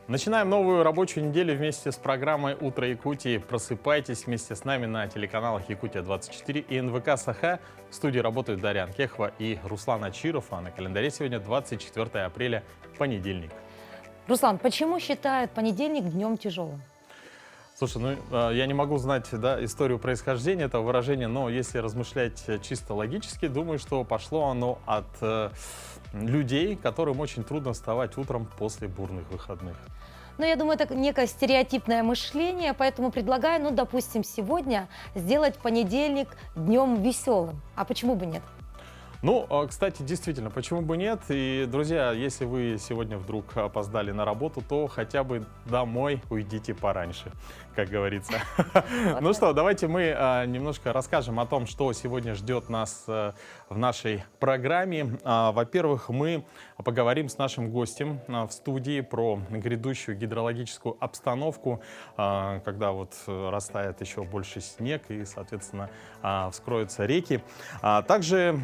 Начинаем новую рабочую неделю вместе с программой «Утро Якутии». Просыпайтесь вместе с нами на телеканалах «Якутия-24» и НВК «Саха». В студии работают Дарья Анкехова и Руслан Ачиров. А на календаре сегодня 24 апреля, понедельник. Руслан, почему считают понедельник днем тяжелым? Слушай, я не могу знать, историю происхождения этого выражения, но если размышлять чисто логически, думаю, что пошло оно от людей, которым очень трудно вставать утром после бурных выходных. Ну, я думаю, это некое стереотипное мышление, поэтому предлагаю, допустим, сегодня сделать понедельник днем веселым. А почему бы нет? Кстати, действительно, почему бы нет? И, друзья, если вы сегодня вдруг опоздали на работу, то хотя бы домой уйдите пораньше, как говорится. Ну что, давайте мы немножко расскажем о том, что сегодня ждет нас в нашей программе. Во-первых, мы поговорим с нашим гостем в студии про грядущую гидрологическую обстановку, когда вот растает еще больше снег и, соответственно, вскроются реки. Также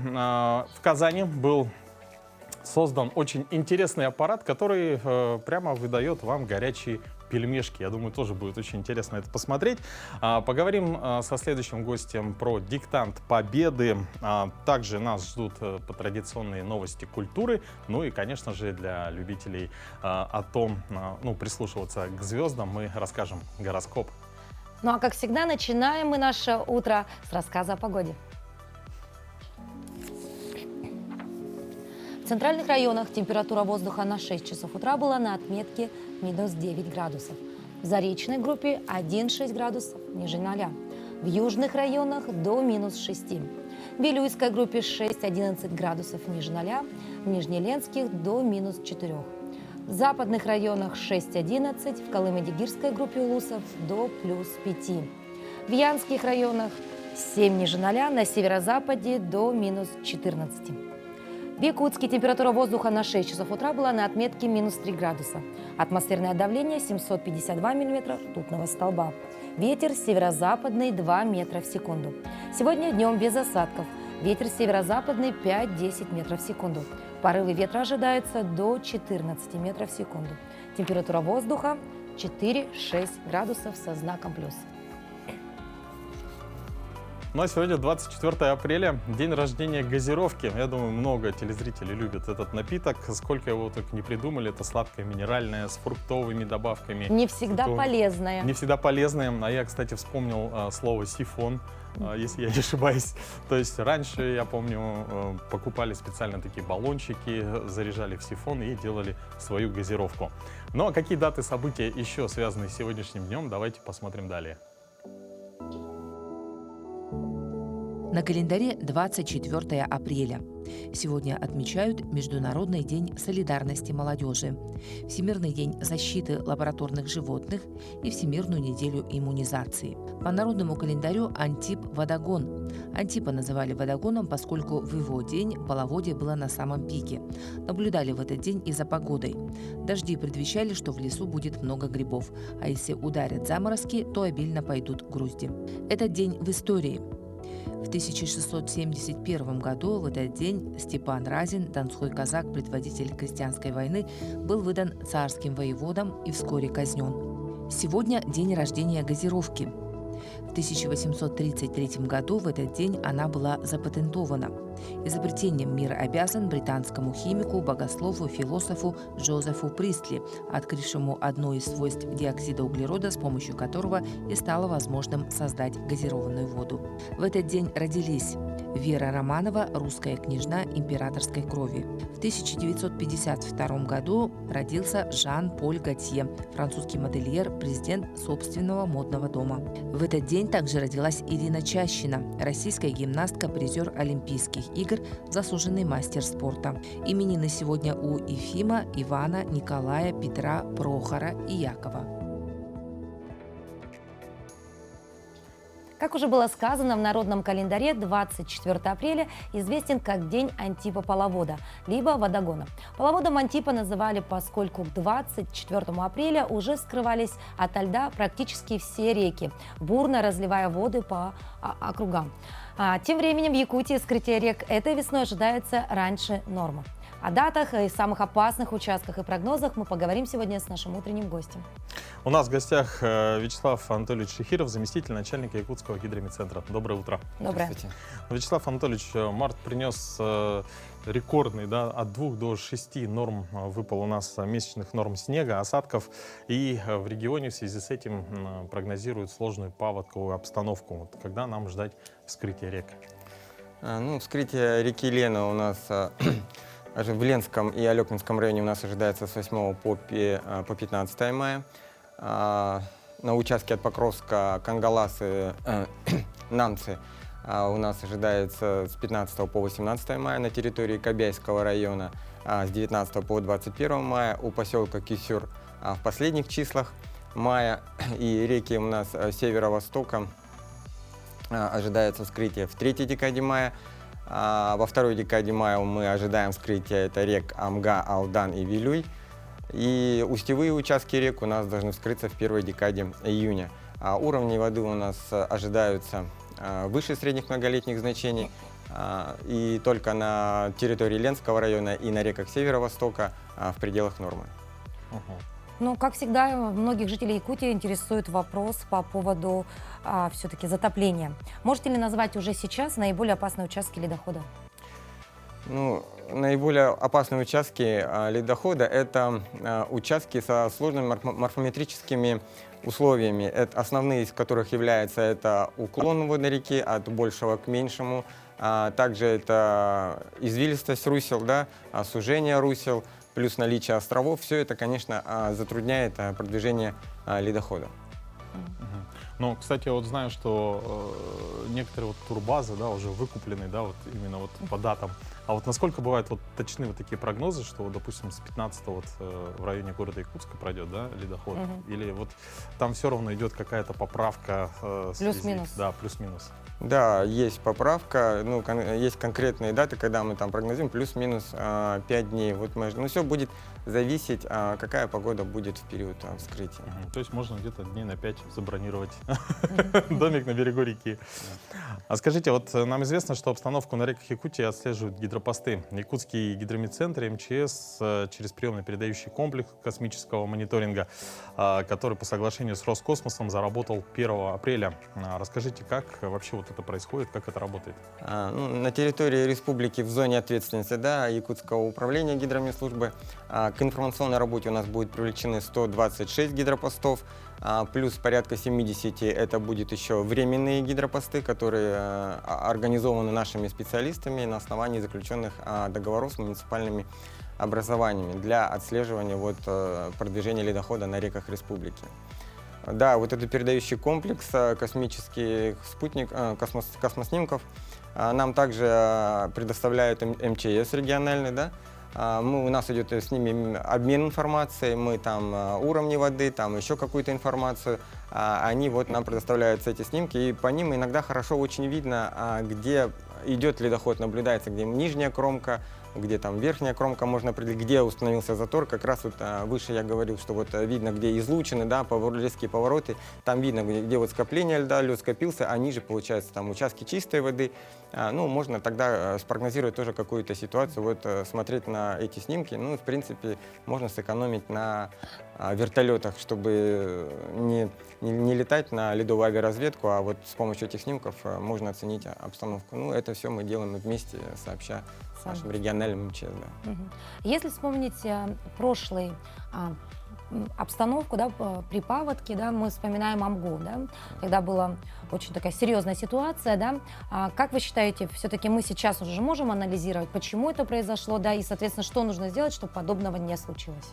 в Казани был создан очень интересный аппарат, который прямо выдает вам горячие пельмешки. Я думаю, тоже будет очень интересно это посмотреть. Поговорим со следующим гостем про диктант Победы. Также нас ждут традиционные новости культуры. Ну и, конечно же, для любителей о том, прислушиваться к звездам, мы расскажем гороскоп. Ну а как всегда, начинаем мы наше утро с рассказа о погоде. В центральных районах температура воздуха на 6 часов утра была на отметке минус 9 градусов. В Заречной группе 1,6 градусов ниже 0. В южных районах до минус 6. В Вилюйской группе 6-11 градусов ниже 0. В Нижнеленских до минус 4. В западных районах 6-11. В Колыме-Дигирской группе улусов до плюс 5. В Янских районах 7 ниже 0. На северо-западе до минус 14. В Якутске температура воздуха на 6 часов утра была на отметке минус 3 градуса. Атмосферное давление 752 миллиметра ртутного столба. Ветер северо-западный 2 метра в секунду. Сегодня днем без осадков. Ветер северо-западный 5-10 метров в секунду. Порывы ветра ожидаются до 14 метров в секунду. Температура воздуха 4-6 градусов со знаком плюс. Ну а сегодня 24 апреля, день рождения газировки. Я думаю, много телезрителей любят этот напиток. Сколько его только не придумали. Это сладкое, минеральное, с фруктовыми добавками. Не всегда полезное. Не всегда полезное. А я, кстати, вспомнил слово «сифон», если я не ошибаюсь. То есть раньше, я помню, покупали специально такие баллончики, заряжали в сифон и делали свою газировку. Ну а какие даты события еще связаны с сегодняшним днем, давайте посмотрим далее. На календаре 24 апреля. Сегодня отмечают Международный день солидарности молодежи, Всемирный день защиты лабораторных животных и Всемирную неделю иммунизации. По народному календарю Антип – водогон. Антипа называли водогоном, поскольку в его день половодье было на самом пике. Наблюдали в этот день и за погодой. Дожди предвещали, что в лесу будет много грибов, а если ударят заморозки, то обильно пойдут грузди. Этот день в истории. В 1671 году в этот день Степан Разин, донской казак, предводитель крестьянской войны, был выдан царским воеводам и вскоре казнен. Сегодня день рождения газировки. В 1833 году в этот день она была запатентована. Изобретением мир обязан британскому химику, богослову, философу Джозефу Пристли, открывшему одно из свойств диоксида углерода, с помощью которого и стало возможным создать газированную воду. В этот день родились Вера Романова, русская княжна императорской крови. В 1952 году родился Жан-Поль Готье, французский модельер, президент собственного модного дома. В этот день также родилась Ирина Чащина, российская гимнастка, призер Олимпийских игр, заслуженный мастер спорта. Именины сегодня у Ефима, Ивана, Николая, Петра, Прохора и Якова. Как уже было сказано, в народном календаре 24 апреля известен как День Антипа Половода, либо водогона. Половодом Антипа называли, поскольку к 24 апреля уже скрывались ото льда практически все реки, бурно разливая воды по округам. Тем временем в Якутии скрытие рек этой весной ожидается раньше нормы. О датах и самых опасных участках и прогнозах мы поговорим сегодня с нашим утренним гостем. У нас в гостях Вячеслав Анатольевич Шихиров, заместитель начальника Якутского гидромедцентра. Доброе утро. Доброе. Вячеслав Анатольевич, март принес рекордный, да, от 2 до 6 норм выпал у нас месячных норм снега, осадков. И в регионе в связи с этим прогнозируют сложную паводковую обстановку. Вот когда нам ждать вскрытия рек? Вскрытие реки Лена у нас в Ленском и Алекнинском районе у нас ожидается с 8 по 15 мая. На участке от Покровска, Кангаласы, Нанцы у нас ожидается с 15 по 18 мая на территории Кобяйского района, с 19 по 21 мая у поселка Кисюр в последних числах мая. И реки у нас северо-востока ожидается вскрытие в третьей декаде мая. Во второй декаде мая мы ожидаем вскрытия это рек Амга, Алдан и Вилюй. И устьевые участки рек у нас должны вскрыться в первой декаде июня. Уровни воды у нас ожидаются выше средних многолетних значений. И только на территории Ленского района и на реках северо-востока в пределах нормы. Ну, как всегда, многих жителей Якутии интересует вопрос по поводу все-таки затопления. Можете ли назвать уже сейчас наиболее опасные участки ледохода? Наиболее опасные участки ледохода – это участки со сложными морфометрическими условиями, основные из которых являются это уклон водной реки от большего к меньшему, также это извилистость русел, да, сужение русел, плюс наличие островов. Все это, конечно, затрудняет продвижение ледохода. Ну, кстати, я вот знаю, что некоторые вот турбазы, да, уже выкуплены, да, вот именно вот по датам. А вот насколько бывают вот точны вот такие прогнозы, что, вот, допустим, с 15 вот в районе города Якутска пройдет, да, ледоход? Или вот там все равно идет какая-то поправка? Плюс-минус. Да, плюс-минус. Да, есть поправка, есть конкретные даты, когда мы там прогнозируем, плюс-минус 5 дней. Вот все будет зависеть, какая погода будет в период вскрытия. То есть можно где-то дней на 5 забронировать домик на берегу реки. А скажите, вот нам известно, что обстановку на реках Якутии отслеживают гидропосты. Якутский гидромедцентр и МЧС через приемно-передающий комплекс космического мониторинга, который по соглашению с Роскосмосом заработал 1 апреля. Расскажите, как вообще вот это происходит, как это работает? На территории республики в зоне ответственности, да, Якутского управления гидромедслужбы к информационной работе у нас будет привлечены 126 гидропостов, плюс порядка 70 это будет еще временные гидропосты, которые организованы нашими специалистами на основании заключенных договоров с муниципальными образованиями для отслеживания продвижения ледохода на реках республики. Да, вот этот передающий комплекс космических космоснимков нам также предоставляет МЧС региональный, да. У нас идет с ними обмен информацией, мы там уровни воды, там еще какую-то информацию, они нам предоставляют эти снимки, и по ним иногда хорошо очень видно, где идет ледоход, наблюдается, где нижняя кромка, где там верхняя кромка, можно определить, где установился затор. Как раз выше я говорил, что видно, где излучины, да, резкие повороты, там видно, где скопление льда, лед скопился, а ниже, получается, там участки чистой воды. Можно тогда спрогнозировать тоже какую-то ситуацию, смотреть на эти снимки. В принципе, можно сэкономить на вертолетах, чтобы не летать на ледовую авиаразведку, а с помощью этих снимков можно оценить обстановку. Это все мы делаем вместе, сообща с нашим региональным МЧС. Да. Если вспомнить прошлый обстановку, да, при паводке, да, мы вспоминаем Амгу, да, когда была очень такая серьезная ситуация, да. Как вы считаете, все-таки мы сейчас уже можем анализировать, почему это произошло, да, и, соответственно, что нужно сделать, чтобы подобного не случилось?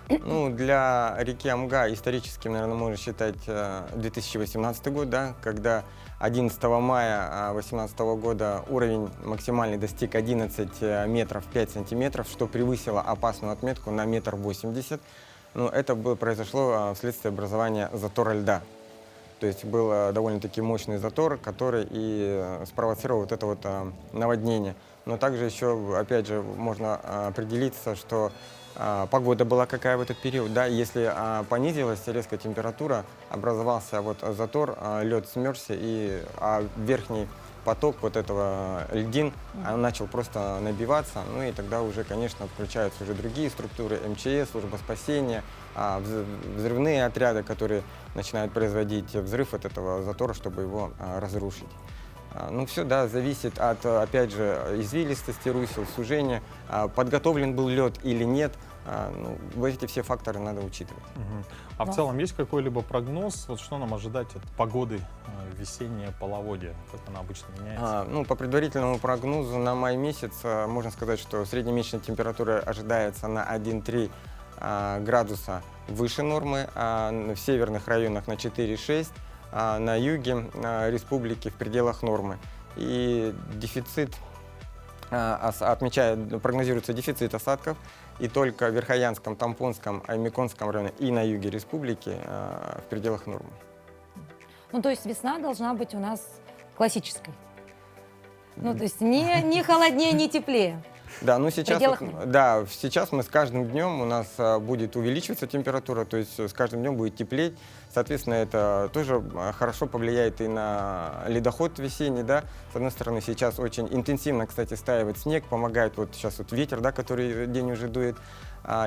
Для реки Амга историческим, наверное, можно считать 2018 год, да, когда 11 мая 2018 года уровень максимальный достиг 11 метров 5 сантиметров, что превысило опасную отметку на 1,80 м. Это произошло вследствие образования затора льда. То есть был довольно-таки мощный затор, который и спровоцировал это наводнение. Но также еще, опять же, можно определиться, что погода была какая в этот период, да, если понизилась резкая температура, образовался затор, лед смерзся, и верхний поток вот этого льдин он начал просто набиваться, ну и тогда уже, конечно, включаются уже другие структуры, МЧС, служба спасения, взрывные отряды, которые начинают производить взрыв от этого затора, чтобы его разрушить. Ну все, да, зависит от, опять же, извилистости русел, сужения, подготовлен был лед или нет. Ну, эти все факторы надо учитывать. А в целом есть какой-либо прогноз, вот что нам ожидать от погоды весеннее половодье, как она обычно меняется? Ну, по предварительному прогнозу на май месяц можно сказать, что среднемесячная температура ожидается на 1,3 градуса выше нормы, в северных районах на 4,6, на юге республики в пределах нормы. И дефицит, прогнозируется дефицит осадков, и только в Верхоянском, Тампонском, Аймеконском районе и на юге республики в пределах нормы. Ну, то есть весна должна быть у нас классической. Ну, то есть не холоднее, не теплее. Да, ну сейчас, пределах да, сейчас мы с каждым днем у нас будет увеличиваться температура, то есть с каждым днем будет теплеть. Соответственно, это тоже хорошо повлияет и на ледоход весенний, да. С одной стороны, сейчас очень интенсивно, кстати, стаивает снег, помогает вот сейчас вот ветер, да, который день уже дует.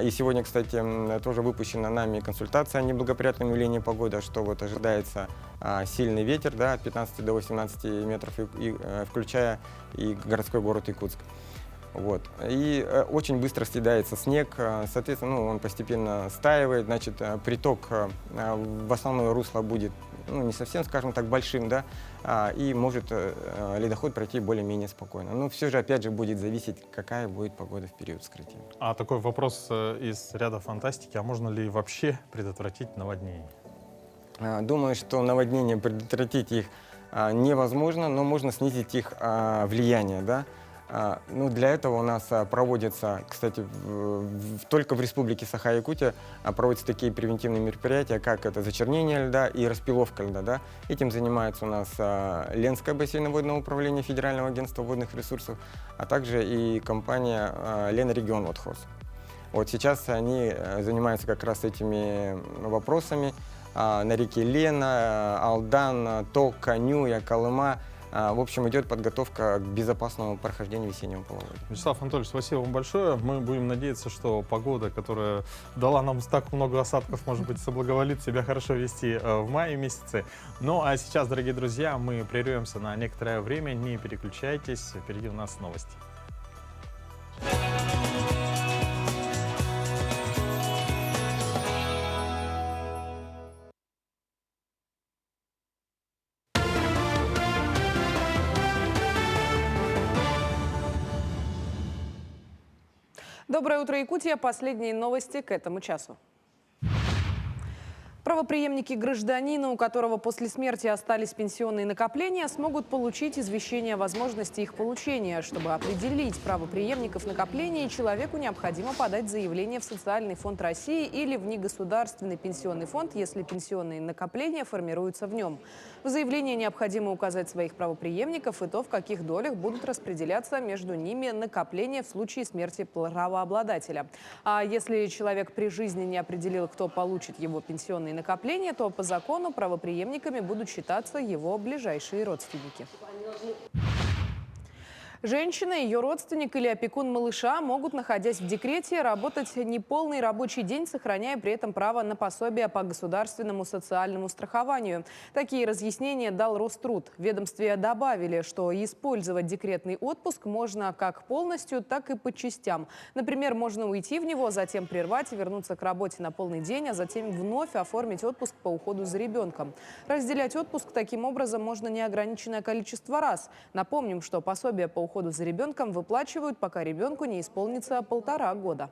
И сегодня, кстати, тоже выпущена нами консультация о неблагоприятном явлении погоды, что вот ожидается сильный ветер, да, от 15 до 18 метров, включая и городской город Якутск. Вот. И очень быстро съедается снег, соответственно, ну, он постепенно стаивает, значит, приток в основное русло будет, ну, не совсем, скажем так, большим, да, и может ледоход пройти более-менее спокойно. Но все же, опять же, будет зависеть, какая будет погода в период вскрытия. А такой вопрос из ряда фантастики, а можно ли вообще предотвратить наводнение? Думаю, что наводнение предотвратить их невозможно, но можно снизить их влияние, да. Ну, для этого у нас проводятся, кстати, только в Республике Саха-Якутия проводятся такие превентивные мероприятия, как это зачернение льда и распиловка льда. Да? Этим занимается у нас Ленское бассейноводное управление Федерального агентства водных ресурсов, а также и компания Лена-Регион Водхоз. Вот сейчас они занимаются как раз этими вопросами на реке Лена, Алдан, Тока, Нюя, Колыма. В общем, идет подготовка к безопасному прохождению весеннего половодья. Вячеслав Анатольевич, спасибо вам большое. Мы будем надеяться, что погода, которая дала нам так много осадков, может быть, соблаговолит себя хорошо вести в мае месяце. Ну а сейчас, дорогие друзья, мы прервемся на некоторое время. Не переключайтесь, впереди у нас новости. Доброе утро, Якутия. Последние новости к этому часу. Правопреемники гражданина, у которого после смерти остались пенсионные накопления, смогут получить извещение о возможности их получения. Чтобы определить правопреемников накоплений, человеку необходимо подать заявление в Социальный фонд России или в негосударственный пенсионный фонд, если пенсионные накопления формируются в нем. В заявлении необходимо указать своих правопреемников и то, в каких долях будут распределяться между ними накопления в случае смерти правообладателя. А если человек при жизни не определил, кто получит его пенсионные накопления, то по закону правопреемниками будут считаться его ближайшие родственники. Женщина, ее родственник или опекун малыша могут, находясь в декрете, работать неполный рабочий день, сохраняя при этом право на пособие по государственному социальному страхованию. Такие разъяснения дал Роструд. В ведомстве добавили, что использовать декретный отпуск можно как полностью, так и по частям. Например, можно уйти в него, затем прервать и вернуться к работе на полный день, а затем вновь оформить отпуск по уходу за ребенком. Разделять отпуск таким образом можно неограниченное количество раз. Напомним, что пособие по уходу за ребенком выплачивают, пока ребенку не исполнится 1,5 года.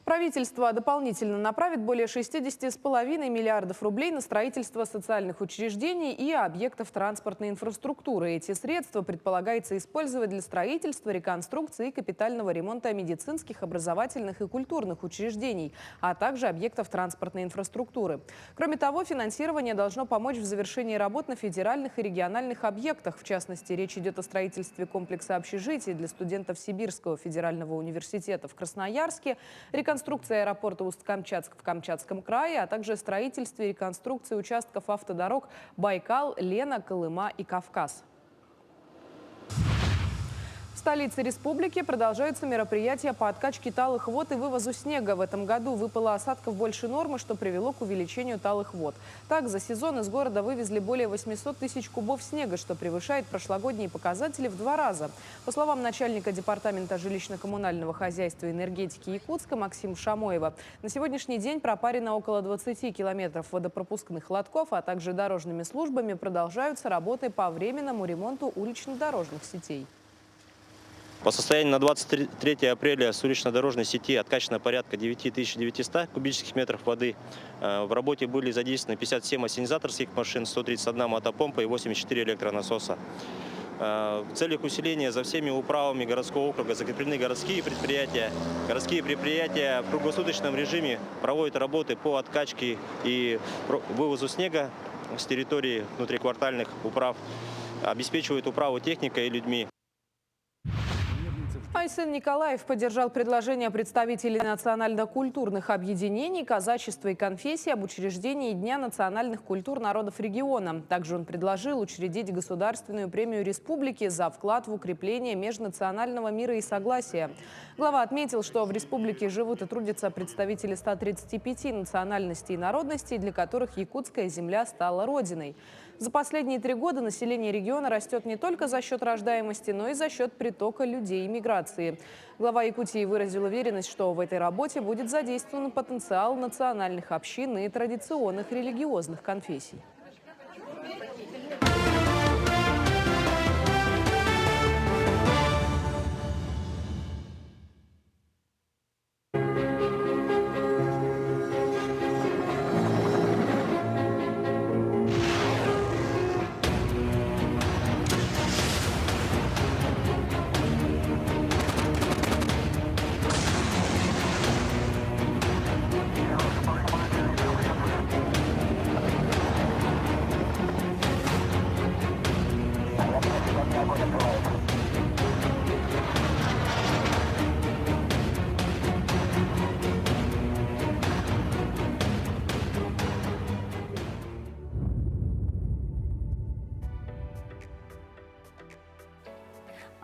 Правительство дополнительно направит более 60,5 миллиардов рублей на строительство социальных учреждений и объектов транспортной инфраструктуры. Эти средства предполагается использовать для строительства, реконструкции и капитального ремонта медицинских, образовательных и культурных учреждений, а также объектов транспортной инфраструктуры. Кроме того, финансирование должно помочь в завершении работ на федеральных и региональных объектах. В частности, речь идет о строительстве комплекса общежитий для студентов Сибирского федерального университета в Красноярске, реконструкции реконструкции аэропорта Усть-Камчатск в Камчатском крае, а также строительстве и реконструкции участков автодорог Байкал, Лена, Колыма и Кавказ. В столице республики продолжаются мероприятия по откачке талых вод и вывозу снега. В этом году выпало осадков больше нормы, что привело к увеличению талых вод. Так, за сезон из города вывезли более 800 тысяч кубов снега, что превышает прошлогодние показатели в 2 раза. По словам начальника департамента жилищно-коммунального хозяйства и энергетики Якутска Максима Шамоева, на сегодняшний день пропарено около 20 километров водопропускных лотков, а также дорожными службами продолжаются работы по временному ремонту улично-дорожных сетей. По состоянию на 23 апреля с улично-дорожной сети откачано порядка 9900 кубических метров воды. В работе были задействованы 57 ассенизаторских машин, 131 мотопомпа и 84 электронасоса. В целях усиления за всеми управами городского округа закреплены городские предприятия. Городские предприятия в круглосуточном режиме проводят работы по откачке и вывозу снега с территории внутриквартальных управ, обеспечивают управу техникой и людьми. Айсен Николаев поддержал предложение представителей национально-культурных объединений, казачества и конфессий об учреждении Дня национальных культур народов региона. Также он предложил учредить государственную премию республики за вклад в укрепление межнационального мира и согласия. Глава отметил, что в республике живут и трудятся представители 135 национальностей и народностей, для которых якутская земля стала родиной. За последние 3 года население региона растет не только за счет рождаемости, но и за счет притока людей и миграции. Глава Якутии выразил уверенность, что в этой работе будет задействован потенциал национальных общин и традиционных религиозных конфессий.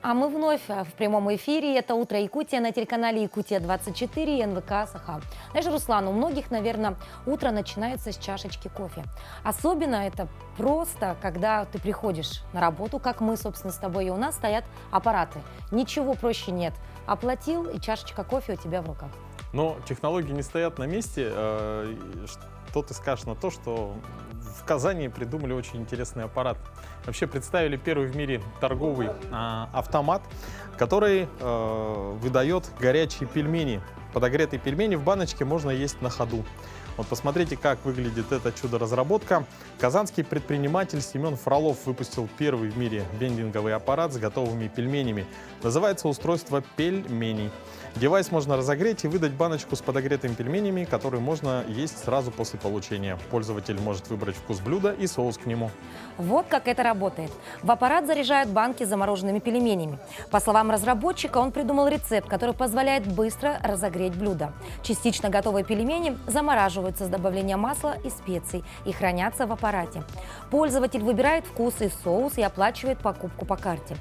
А мы вновь в прямом эфире. Это «Утро Якутия» на телеканале «Якутия-24» и НВК «Саха». Знаешь, Руслан, у многих, наверное, утро начинается с чашечки кофе. Особенно это просто, когда ты приходишь на работу, как мы, собственно, с тобой, и у нас стоят аппараты. Ничего проще нет. Оплатил, и чашечка кофе у тебя в руках. Но технологии не стоят на месте. Что ты скажешь на то, что в Казани придумали очень интересный аппарат. Вообще представили первый в мире торговый автомат, который выдает горячие пельмени. Подогретые пельмени в баночке можно есть на ходу. Вот посмотрите, как выглядит это чудо-разработка. Казанский предприниматель Семен Фролов выпустил первый в мире вендинговый аппарат с готовыми пельменями. Называется устройство «Пельменей». Девайс можно разогреть и выдать баночку с подогретыми пельменями, которые можно есть сразу после получения. Пользователь может выбрать вкус блюда и соус к нему. Вот как это работает. В аппарат заряжают банки с замороженными пельменями. По словам разработчика, он придумал рецепт, который позволяет быстро разогреть блюдо. Частично готовые пельмени замораживаются с добавлением масла и специй и хранятся в аппарате. Пользователь выбирает вкус и соус и оплачивает покупку по карте.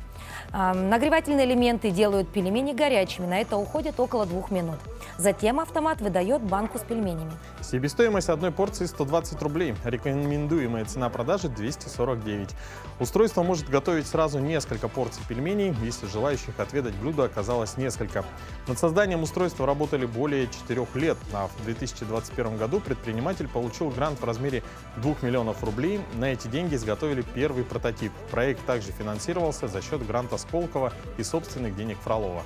Нагревательные элементы делают пельмени горячими. На это уходит около 2 минут. Затем автомат выдает банку с пельменями. Себестоимость одной порции 120 рублей. Рекомендуемая цена продажи 249. Устройство может готовить сразу несколько порций пельменей, если желающих отведать блюдо оказалось несколько. Над созданием устройства работали более 4 лет. А в 2021 году предприниматель получил грант в размере 2 миллионов рублей. На эти деньги изготовили первый прототип. Проект также финансировался за счет гранта Сколково и собственных денег Фролова.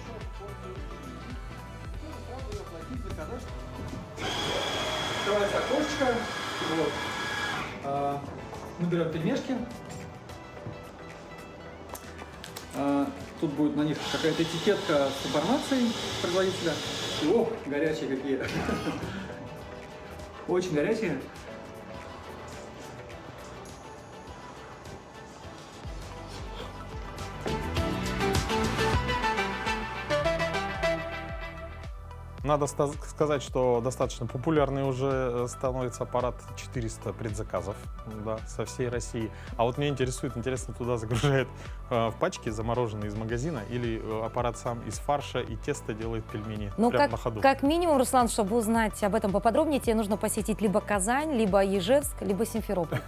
Открывается окошечко. Вот. Мы берем пельмешки. Тут будет на них какая-то этикетка с информацией производителя. Ох, горячие какие. Очень горячие. надо сказать, что достаточно популярный уже становится аппарат 400 предзаказов, да, со всей России. А вот меня интересно, туда загружают в пачки замороженные из магазина или аппарат сам из фарша и теста делает пельмени Ну, прямо на ходу? как минимум, Руслан, чтобы узнать об этом поподробнее, тебе нужно посетить либо Казань, либо Ижевск, либо Симферополь.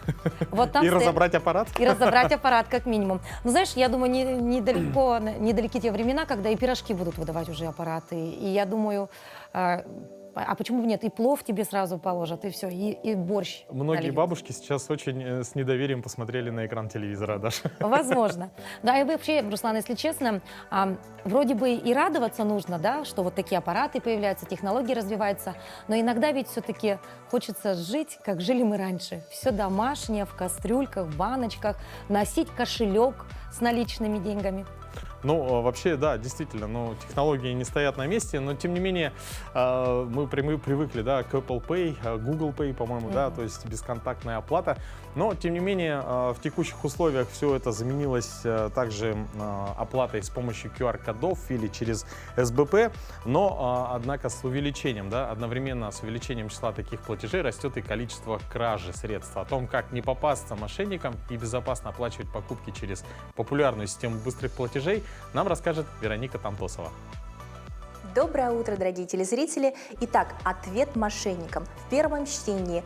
Вот там И стоит- разобрать аппарат? И разобрать аппарат как минимум. Ну, знаешь, я думаю, недалеки те времена, когда и пирожки будут выдавать уже аппараты. И я думаю, а почему бы нет? И плов тебе сразу положат, и все, и борщ. Многие нальют. бабушки сейчас очень с недоверием посмотрели на экран телевизора, Даша. Возможно. Да, и вообще, Руслан, если честно, вроде бы и радоваться нужно, да, что вот такие аппараты появляются, технологии развиваются, но иногда ведь все-таки хочется жить, как жили мы раньше. Все домашнее, в кастрюльках, в баночках, носить кошелек с наличными деньгами. Ну, вообще, да, действительно, ну, технологии не стоят на месте, но, тем не менее, мы привыкли, да, к Apple Pay, Google Pay, по-моему, да, то есть бесконтактная оплата. Но, тем не менее, в текущих условиях все это заменилось также оплатой с помощью QR-кодов или через СБП, но, однако, с увеличением, да, одновременно с увеличением числа таких платежей растет и количество кражи средств. О том, как не попасться мошенникам и безопасно оплачивать покупки через популярную систему быстрых платежей, нам расскажет Вероника Тантосова. Доброе утро, дорогие телезрители. Итак, ответ мошенникам. В первом чтении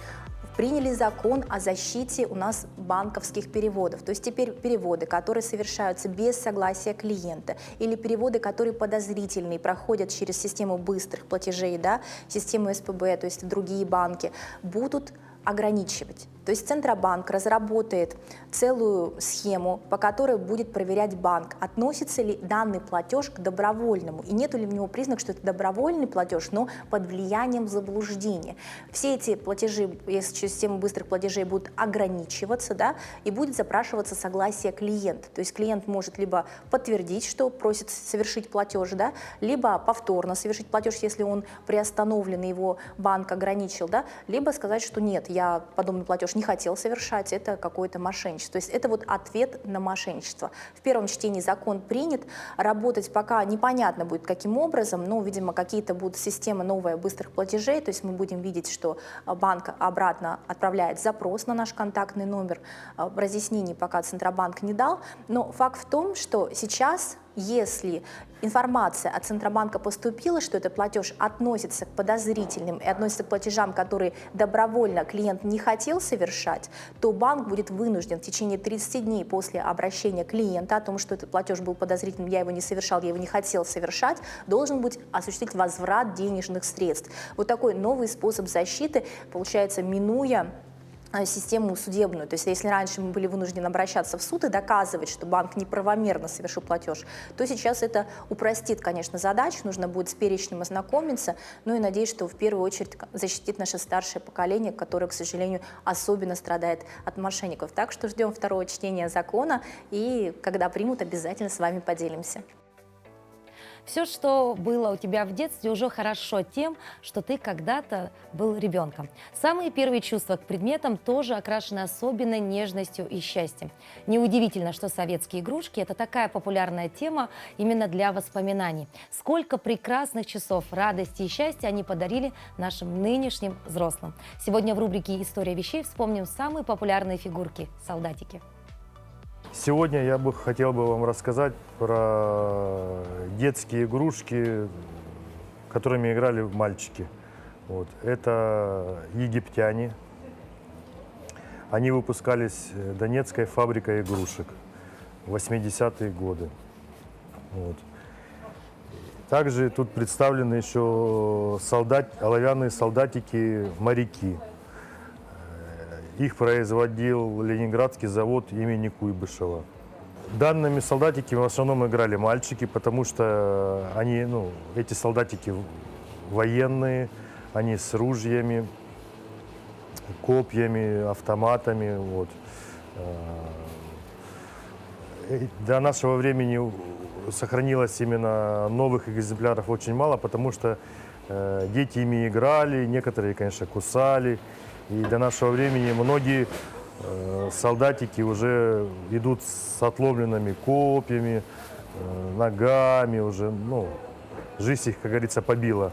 приняли закон о защите у нас банковских переводов. То есть теперь переводы, которые совершаются без согласия клиента, или переводы, которые подозрительные, проходят через систему быстрых платежей, да, систему СПБ, то есть другие банки, будут ограничивать. То есть Центробанк разработает целую схему, по которой будет проверять банк, относится ли данный платеж к добровольному, и нет ли у него признак, что это добровольный платеж, но под влиянием заблуждения. Все эти платежи, если через систему быстрых платежей, будут ограничиваться, да, и будет запрашиваться согласие клиента. То есть клиент может либо подтвердить, что просит совершить платеж, да, либо повторно совершить платеж, если он приостановлен, и его банк ограничил, да, либо сказать, что нет, я подобный платеж не хотел совершать, это какое-то мошенничество. То есть это вот ответ на мошенничество. В первом чтении закон принят, работать пока непонятно будет каким образом, но, видимо, какие-то будут системы новые быстрых платежей, то есть мы будем видеть, что банк обратно отправляет запрос на наш контактный номер, разъяснений пока Центробанк не дал, но факт в том, что сейчас, если информация от Центробанка поступила, что этот платеж относится к подозрительным и относится к платежам, которые добровольно клиент не хотел совершать, то банк будет вынужден в течение 30 дней после обращения клиента о том, что этот платеж был подозрительным, я его не совершал, я его не хотел совершать, должен быть осуществить возврат денежных средств. Вот такой новый способ защиты, получается, минуя систему судебную. То есть если раньше мы были вынуждены обращаться в суд и доказывать, что банк неправомерно совершил платеж, то сейчас это упростит, конечно, задачу, нужно будет с перечнем ознакомиться, но и надеюсь, что в первую очередь защитит наше старшее поколение, которое, к сожалению, особенно страдает от мошенников. Так что ждем второго чтения закона, и когда примут, обязательно с вами поделимся. Все, что было у тебя в детстве, уже хорошо тем, что ты когда-то был ребенком. Самые первые чувства к предметам тоже окрашены особенной нежностью и счастьем. Неудивительно, что советские игрушки – это такая популярная тема именно для воспоминаний. Сколько прекрасных часов радости и счастья они подарили нашим нынешним взрослым. Сегодня в рубрике «История вещей» вспомним самые популярные фигурки – солдатики. Сегодня я бы хотел вам рассказать про детские игрушки, которыми играли мальчики. Вот. Это египтяне. Они выпускались Донецкой фабрикой игрушек в 80-е годы. Вот. Также тут представлены еще оловянные солдатики-моряки. Их производил Ленинградский завод имени Куйбышева. Данными солдатиками в основном играли мальчики, потому что они, эти солдатики военные, они с ружьями, копьями, автоматами. Вот. До нашего времени сохранилось именно новых экземпляров очень мало, потому что дети ими играли, некоторые, конечно, кусали. И до нашего времени многие солдатики уже идут с отломленными копьями, ногами уже, жизнь их, как говорится, побила.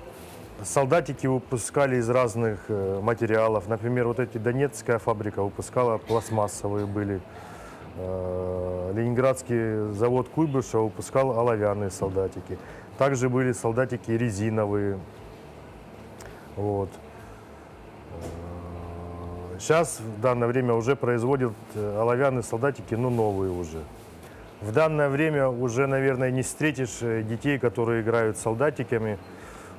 Солдатики выпускали из разных материалов. Например, вот эти Донецкая фабрика выпускала пластмассовые были. Ленинградский завод Куйбышева выпускал оловянные солдатики. Также были солдатики резиновые. Вот. Сейчас в данное время уже производят оловянные солдатики, но новые уже. В данное время уже, наверное, не встретишь детей, которые играют солдатиками.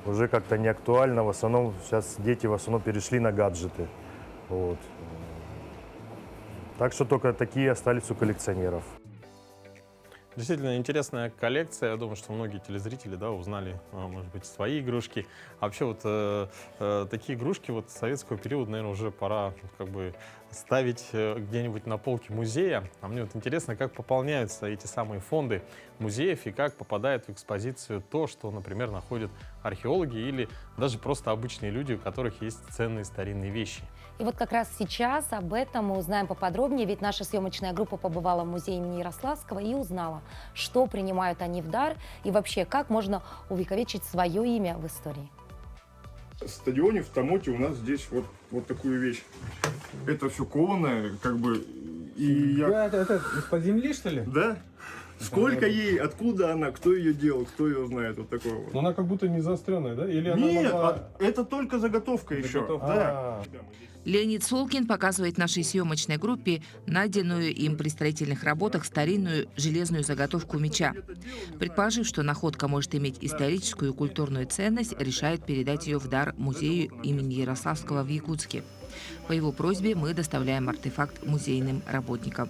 Уже как-то не актуально. В основном сейчас дети в основном перешли на гаджеты. Вот. Так что только такие остались у коллекционеров. Действительно интересная коллекция. Я думаю, что многие телезрители, да, узнали, может быть, свои игрушки. А вообще вот такие игрушки вот советского периода, наверное, уже пора как бы ставить где-нибудь на полке музея. А мне вот интересно, как пополняются эти самые фонды музеев и как попадает в экспозицию то, что, например, находят археологи или даже просто обычные люди, у которых есть ценные старинные вещи. И вот как раз сейчас об этом мы узнаем поподробнее, ведь наша съемочная группа побывала в музее имени Ярославского и узнала, что принимают они в дар и вообще, как можно увековечить свое имя в истории. В стадионе в Тамоте у нас здесь вот такую вещь. Это все кованое, как бы. И Да, это из-под земли, что ли? Да? Сколько ей, откуда она, кто ее делал, кто ее знает, вот такое вот. Но она как будто не заостренная, да? Или она Нет, могла... это только заготовка еще. Заготовка. Да. Леонид Солкин показывает нашей съемочной группе найденную им при строительных работах старинную железную заготовку меча. Предположив, что находка может иметь историческую и культурную ценность, решает передать ее в дар музею имени Ярославского в Якутске. По его просьбе мы доставляем артефакт музейным работникам.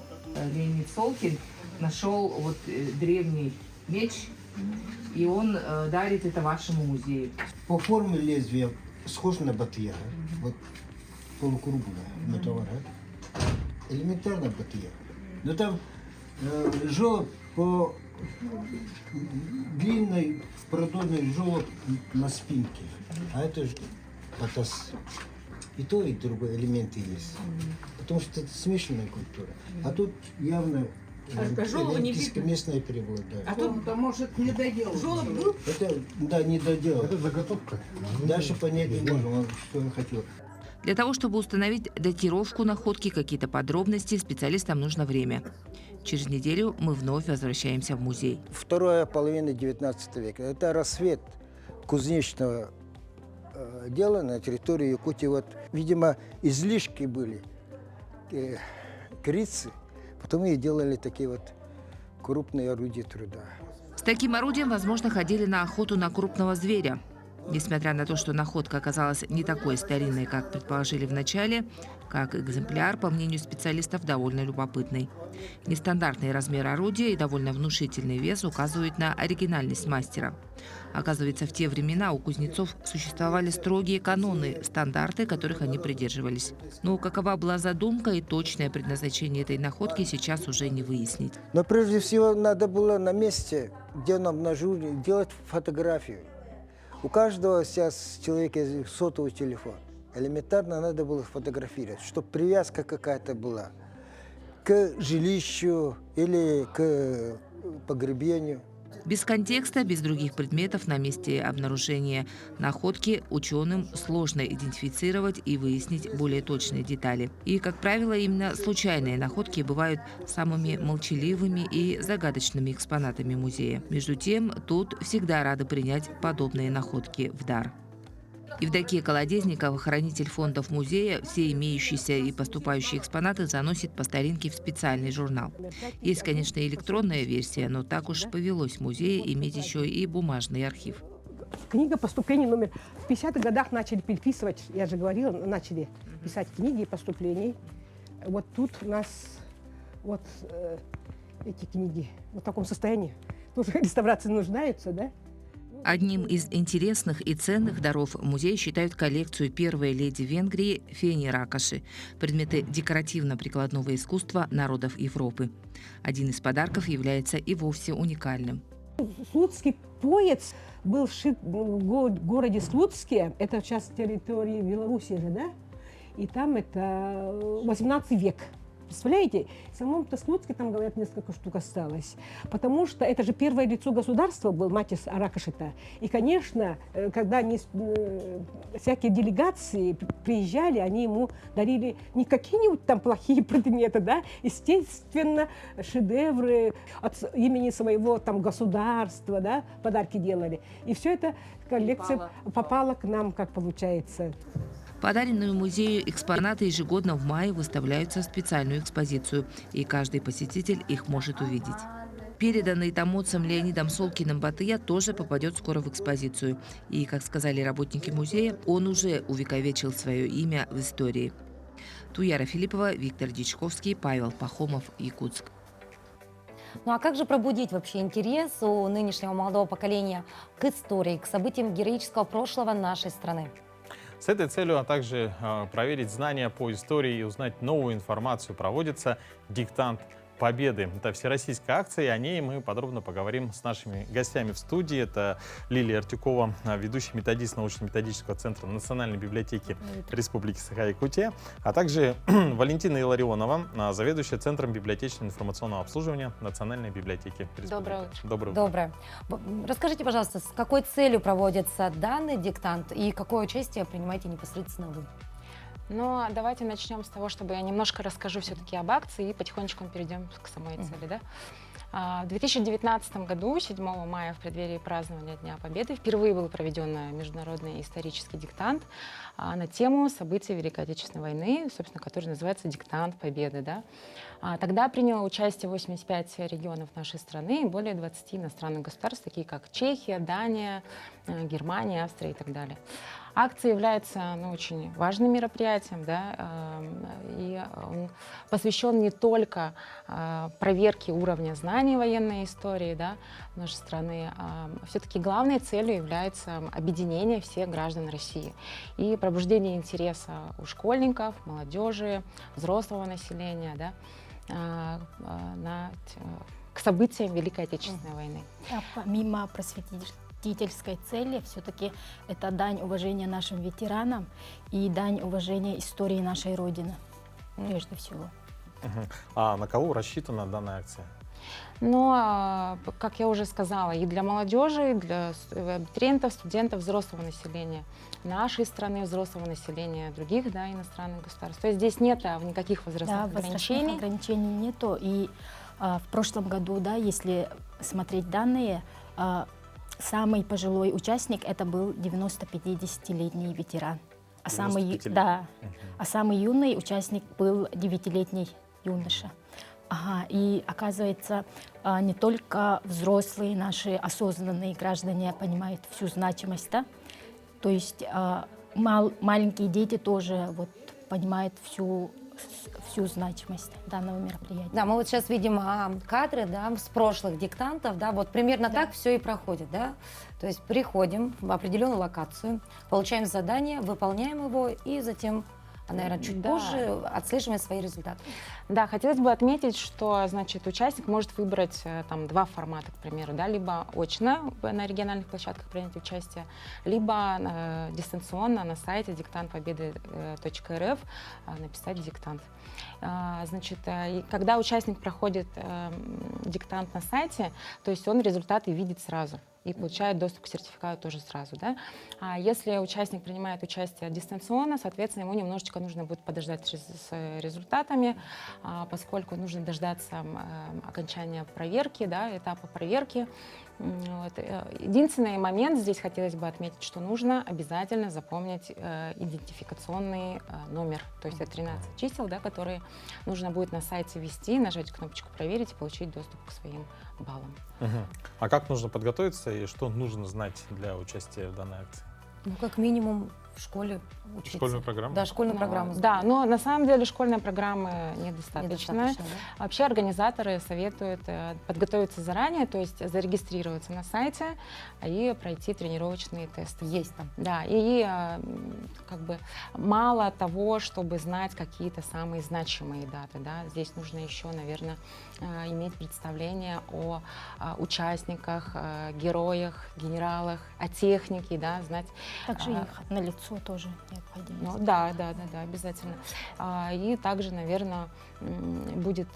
Леонид Солкин нашел вот древний меч, и он дарит это вашему музею. По форме лезвия схож на батья. Вот полукруглая металлара. Элементарно батья. Но там желоб по длинной продольной желоб на спинке. А это же патас. И то, и другое элементы есть. Потому что это смешанная культура. А тут явно местное преобладает. А тут, может, не доделал. Желоб был? Это, да, не доделал. Это заготовка. Дальше понять не можем, что он хотел. Для того, чтобы установить датировку находки, какие-то подробности, специалистам нужно время. Через неделю мы вновь возвращаемся в музей. Вторая половина 19 века. Это рассвет кузнечного дела на территории Якутии. Вот, видимо, излишки были корицы. Потом и делали такие вот крупные орудия труда. С таким орудием, возможно, ходили на охоту на крупного зверя. Несмотря на то, что находка оказалась не такой старинной, как предположили в начале, как экземпляр, по мнению специалистов, довольно любопытный. Нестандартный размер орудия и довольно внушительный вес указывают на оригинальность мастера. Оказывается, в те времена у кузнецов существовали строгие каноны, стандарты, которых они придерживались. Но какова была задумка и точное предназначение этой находки, сейчас уже не выяснить. Но прежде всего надо было на месте, где он обнаружили, делать фотографию. У каждого сейчас человека сотовый телефон. Элементарно надо было фотографировать, чтобы привязка какая-то была к жилищу или к погребению. Без контекста, без других предметов на месте обнаружения находки ученым сложно идентифицировать и выяснить более точные детали. И, как правило, именно случайные находки бывают самыми молчаливыми и загадочными экспонатами музея. Между тем, тут всегда рады принять подобные находки в дар. Евдокия Колодезникова, хранитель фондов музея, все имеющиеся и поступающие экспонаты заносит по старинке в специальный журнал. Есть, конечно, электронная версия, но так уж повелось в музее иметь еще и бумажный архив. Книга поступлений номер. В 50-х годах начали переписывать, я же говорила, начали писать книги поступлений. Вот тут у нас вот эти книги в таком состоянии. Тоже реставрация нуждается, да? Одним из интересных и ценных даров музея считают коллекцию первой леди Венгрии Фени Ракоши – предметы декоративно-прикладного искусства народов Европы. Один из подарков является и вовсе уникальным. Слуцкий пояс был сшит в городе Слуцке, это сейчас территория Беларуси же, да? И там это 18 век. Представляете, в самом-то Слуцке там, говорят, несколько штук осталось. Потому что это же первое лицо государства был, Матис Аракашита. И, конечно, когда всякие делегации приезжали, они ему дарили не какие-нибудь там плохие предметы, да, естественно, шедевры от имени своего там государства, да, подарки делали. И все это коллекция попала к нам, как получается. Подаренные музею экспонаты ежегодно в мае выставляются в специальную экспозицию, и каждый посетитель их может увидеть. Переданный томоцем Леонидом Солкиным Батыя тоже попадет скоро в экспозицию. И, как сказали работники музея, он уже увековечил свое имя в истории. Туяра Филиппова, Виктор Дичковский, Павел Пахомов, Якутск. Ну а как же пробудить вообще интерес у нынешнего молодого поколения к истории, к событиям героического прошлого нашей страны? С этой целью, а также проверить знания по истории и узнать новую информацию, проводится «Диктант Победы». Это всероссийская акция, и о ней мы подробно поговорим с нашими гостями в студии. Это Лилия Артюкова, ведущий методист научно-методического центра Национальной библиотеки Республики Саха-Якутия, а также Валентина Илларионова, заведующая Центром библиотечного информационного обслуживания Национальной библиотеки Республики. Доброе утро. Доброе утро. Доброе. Расскажите, пожалуйста, с какой целью проводится данный диктант и какое участие принимаете непосредственно вы? Но давайте начнем с того, чтобы я немножко расскажу все-таки об акции и потихонечку мы перейдем к самой цели. Да? В 2019 году, 7 мая, в преддверии празднования Дня Победы, впервые был проведен международный исторический диктант на тему событий Великой Отечественной войны, собственно, который называется «Диктант Победы». Да? Тогда приняло участие 85 регионов нашей страны и более 20 иностранных государств, такие как Чехия, Дания, Германия, Австрия и так далее. Акция является очень важным мероприятием, да, и он посвящен не только проверке уровня знаний военной истории, да, нашей страны, а все-таки главной целью является объединение всех граждан России и пробуждение интереса у школьников, молодежи, взрослого населения, да, к событиям Великой Отечественной войны. А помимо просветительской цели, все-таки это дань уважения нашим ветеранам и дань уважения истории нашей Родины, прежде всего. А на кого рассчитана данная акция? Но, как я уже сказала, и для молодежи, и для абитуриентов, студентов, взрослого населения нашей страны, взрослого населения других, да, иностранных государств. То есть здесь нет никаких возрастных ограничений. Возрастных ограничений нету. И в прошлом году, да, если смотреть данные, самый пожилой участник это был 90-50-летний ветеран. А самый юный участник был 9-летний юноша. И оказывается, не только взрослые наши осознанные граждане понимают всю значимость, да? То есть маленькие дети тоже понимают всю значимость данного мероприятия. Да, мы сейчас видим кадры, да, с прошлых диктантов, да, примерно так все и проходит, да. То есть приходим в определенную локацию, получаем задание, выполняем его и затем, наверное, чуть позже отслеживаем свои результаты. Да, хотелось бы отметить, что, значит, участник может выбрать два формата, к примеру, да, либо очно на региональных площадках принять участие, либо дистанционно на сайте диктантпобеды.рф написать диктант. Значит, когда участник проходит диктант на сайте, то есть он результаты видит сразу и получает доступ к сертификату тоже сразу. Да? А если участник принимает участие дистанционно, соответственно, ему немножечко нужно будет подождать с результатами, поскольку нужно дождаться окончания проверки, да, этапа проверки. Единственный момент здесь хотелось бы отметить, что нужно обязательно запомнить идентификационный номер, то есть это 13 чисел, да, которые нужно будет на сайте ввести, нажать кнопочку «Проверить» и получить доступ к своим баллам. А как нужно подготовиться и что нужно знать для участия в данной акции? Как минимум в школе учиться. Школьную программу? Да, школьную программу. Да, но на самом деле школьной программы недостаточно. Да? Вообще организаторы советуют подготовиться заранее, то есть зарегистрироваться на сайте и пройти тренировочные тесты. Есть там. Да, и как бы мало того, чтобы знать какие-то самые значимые даты. Да? Здесь нужно еще, наверное, иметь представление о участниках, героях, генералах, о технике, да, знать. Также их на лицо тоже необходимо. Ну, да, обязательно. И также, наверное, будет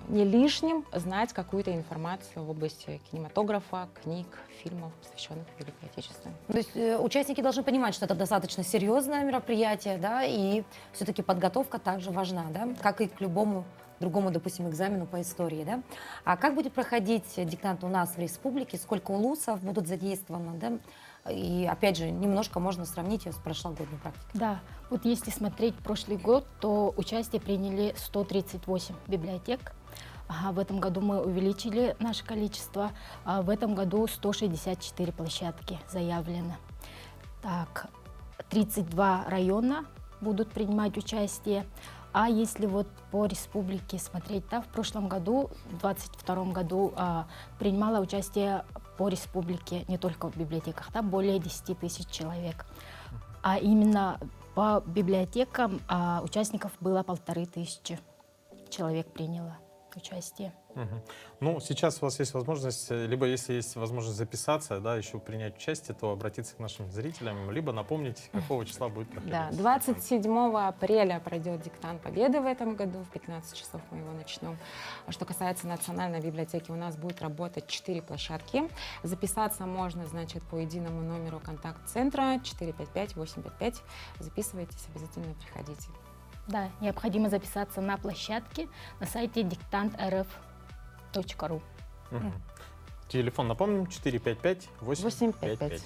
не лишним знать какую-то информацию в области кинематографа, книг, фильмов, посвященных Великой Отечественной. То есть участники должны понимать, что это достаточно серьезное мероприятие, да, и все-таки подготовка также важна, да, как и к любому другому, допустим, экзамену по истории, да. А как будет проходить диктант у нас в республике, сколько улусов будут задействованы, да, и, опять же, немножко можно сравнить ее с прошлогодней практикой. Да, вот если смотреть прошлый год, то участие приняли 138 библиотек. В этом году мы увеличили наше количество. В этом году 164 площадки заявлено. Так, 32 района будут принимать участие. А если вот по республике смотреть, да, в прошлом году, в 2022 году, принимало участие по республике, не только в библиотеках, да, более 10 тысяч человек. А именно по библиотекам участников было 1500 человек приняло участие. Ну, сейчас у вас есть возможность, либо если есть возможность записаться, да, еще принять участие, то обратиться к нашим зрителям, либо напомнить, какого числа будет проходить. Да, 27 апреля пройдет диктант Победы в этом году, в 15 часов мы его начнем. Что касается Национальной библиотеки, у нас будет работать 4 площадки. Записаться можно, значит, по единому номеру контакт-центра 455-855. Записывайтесь, обязательно приходите. Да, необходимо записаться на площадке на сайте diktant.rf.ru. Телефон, напомним, 455-855.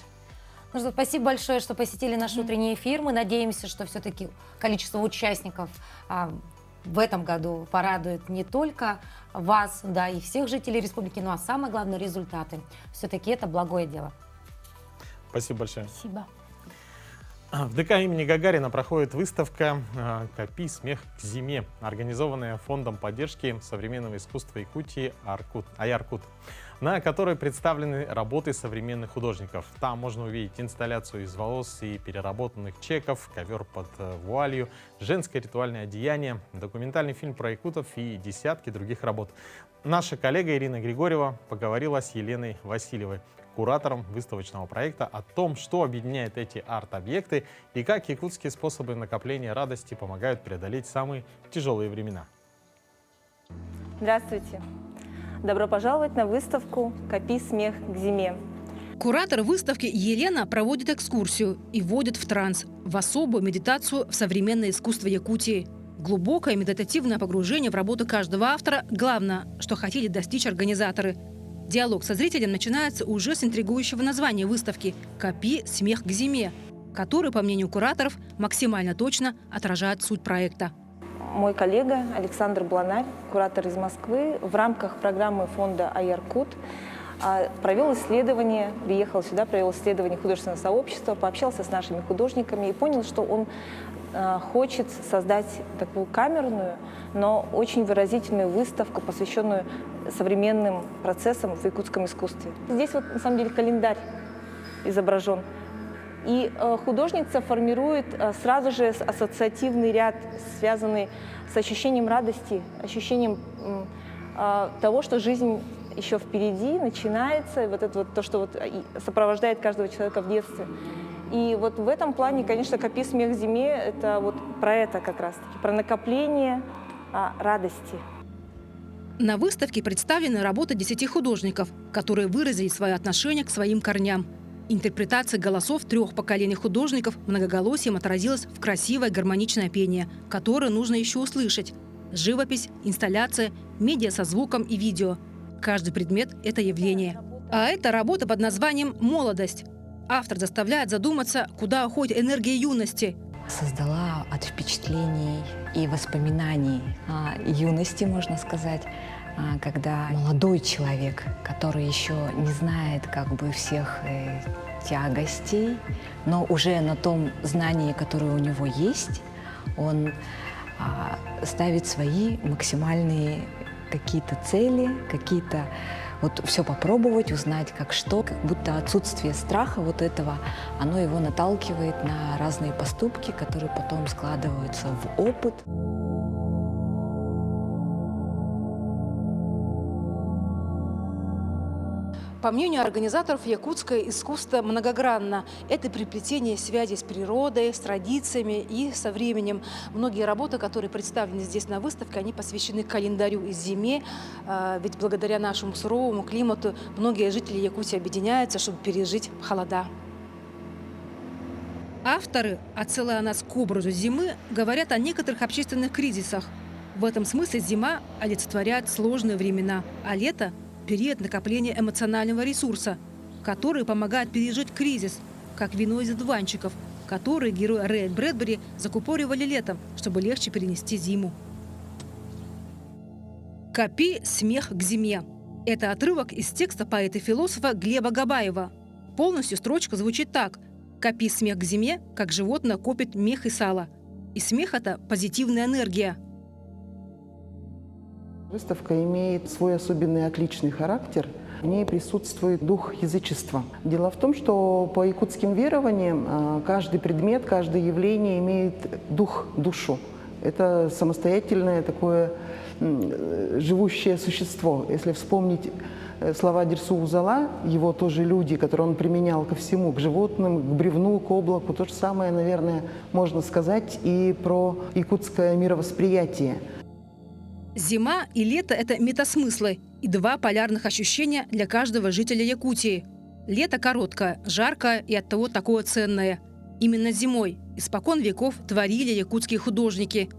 Ну что, спасибо большое, что посетили наш утренний эфир. Мы надеемся, что все-таки количество участников в этом году порадует не только вас, да, и всех жителей республики, но самое главное — результаты. Все-таки это благое дело. Спасибо большое. Спасибо. В ДК имени Гагарина проходит выставка «Копи смех к зиме», организованная Фондом поддержки современного искусства Якутии «Аяркут», на которой представлены работы современных художников. Там можно увидеть инсталляцию из волос и переработанных чеков, ковер под вуалью, женское ритуальное одеяние, документальный фильм про якутов и десятки других работ. Наша коллега Ирина Григорьева поговорила с Еленой Васильевой, куратором выставочного проекта, о том, что объединяет эти арт-объекты и как якутские способы накопления радости помогают преодолеть самые тяжелые времена. Здравствуйте! Добро пожаловать на выставку «Копи смех к зиме». Куратор выставки Елена проводит экскурсию и вводит в транс, в особую медитацию в современное искусство Якутии. Глубокое медитативное погружение в работу каждого автора – главное, что хотели достичь организаторы. Диалог со зрителем начинается уже с интригующего названия выставки «Копи смех к зиме», который, по мнению кураторов, максимально точно отражает суть проекта. Мой коллега Александр Бланарь, куратор из Москвы, в рамках программы фонда «Аяркут» провел исследование, приехал сюда, провел исследование художественного сообщества, пообщался с нашими художниками и понял, что он хочет создать такую камерную, но очень выразительную выставку, посвященную современным процессам в якутском искусстве. Здесь вот на самом деле календарь изображен. И художница формирует сразу же ассоциативный ряд, связанный с ощущением радости, ощущением того, что жизнь еще впереди, начинается, вот это вот то, что вот сопровождает каждого человека в детстве. И вот в этом плане, конечно, «Копи смех к зиме» — это вот про это как раз-таки, про накопление радости. На выставке представлены работы 10 художников, которые выразили свое отношение к своим корням. Интерпретация голосов 3 поколений художников многоголосием отразилась в красивое гармоничное пение, которое нужно еще услышать. Живопись, инсталляция, медиа со звуком и видео. Каждый предмет – это явление. А это работа под названием «Молодость». Автор заставляет задуматься, куда уходит энергия юности. Создала от впечатлений и воспоминаний юности, можно сказать, когда молодой человек, который еще не знает как бы всех тягостей, но уже на том знании, которое у него есть, он ставит свои максимальные какие-то цели, какие-то вот все попробовать, узнать как что, как будто отсутствие страха вот этого, оно его наталкивает на разные поступки, которые потом складываются в опыт. По мнению организаторов, якутское искусство многогранно. Это переплетение связи с природой, с традициями и со временем. Многие работы, которые представлены здесь на выставке, они посвящены календарю и зиме. Ведь благодаря нашему суровому климату многие жители Якутии объединяются, чтобы пережить холода. Авторы, отсылая нас к образу зимы, говорят о некоторых общественных кризисах. В этом смысле зима олицетворяет сложные времена, а лето – период накопления эмоционального ресурса, который помогает пережить кризис, как вино из одуванчиков, которые герои Рэя Брэдбери закупоривали летом, чтобы легче перенести зиму. «Копи смех к зиме» – это отрывок из текста поэта-философа Глеба Габаева. Полностью строчка звучит так: «Копи смех к зиме, как животное копит мех и сало». И смех – это позитивная энергия. Выставка имеет свой особенный отличный характер. В ней присутствует дух язычества. Дело в том, что по якутским верованиям каждый предмет, каждое явление имеет дух, душу. Это самостоятельное такое живущее существо. Если вспомнить слова Дерсу Узала, его тоже люди, которые он применял ко всему, к животным, к бревну, к облаку, то же самое, наверное, можно сказать и про якутское мировосприятие. Зима и лето – это метасмыслы и два полярных ощущения для каждого жителя Якутии. Лето короткое, жаркое и оттого такое ценное. Именно зимой испокон веков творили якутские художники.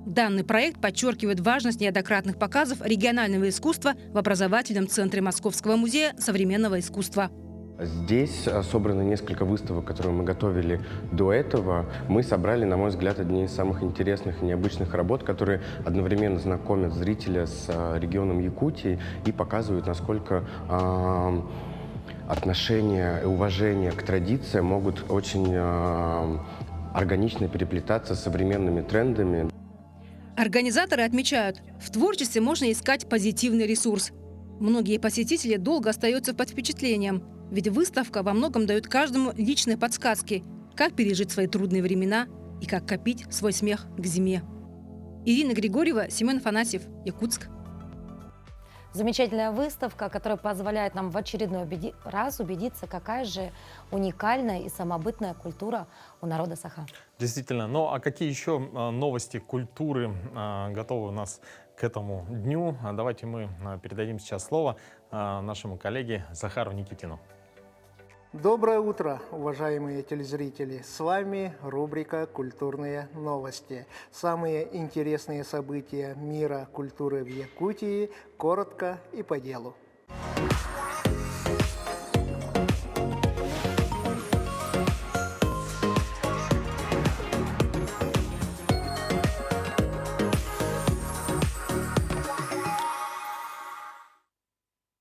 Данный проект подчеркивает важность неоднократных показов регионального искусства в образовательном центре Московского музея современного искусства. Здесь собрано несколько выставок, которые мы готовили до этого. Мы собрали, на мой взгляд, одни из самых интересных и необычных работ, которые одновременно знакомят зрителя с регионом Якутии и показывают, насколько отношение и уважение к традициям могут очень органично переплетаться с современными трендами. Организаторы отмечают, в творчестве можно искать позитивный ресурс. Многие посетители долго остаются под впечатлением, ведь выставка во многом дает каждому личные подсказки, как пережить свои трудные времена и как копить свой смех к зиме. Ирина Григорьева, Семен Афанасьев, Якутск. Замечательная выставка, которая позволяет нам в очередной раз убедиться, какая же уникальная и самобытная культура у народа Саха. Действительно. Ну а какие еще новости культуры готовы у нас к этому дню? Давайте мы передадим сейчас слово нашему коллеге Захару Никитину. Доброе утро, уважаемые телезрители! С вами рубрика «Культурные новости». Самые интересные события мира культуры в Якутии коротко и по делу.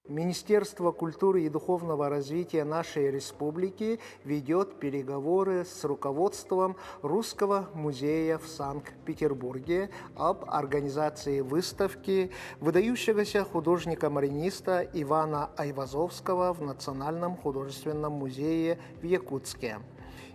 Министерство культуры и духовного развития нашей республики ведет переговоры с руководством Русского музея в Санкт-Петербурге об организации выставки выдающегося художника-мариниста Ивана Айвазовского в Национальном художественном музее в Якутске.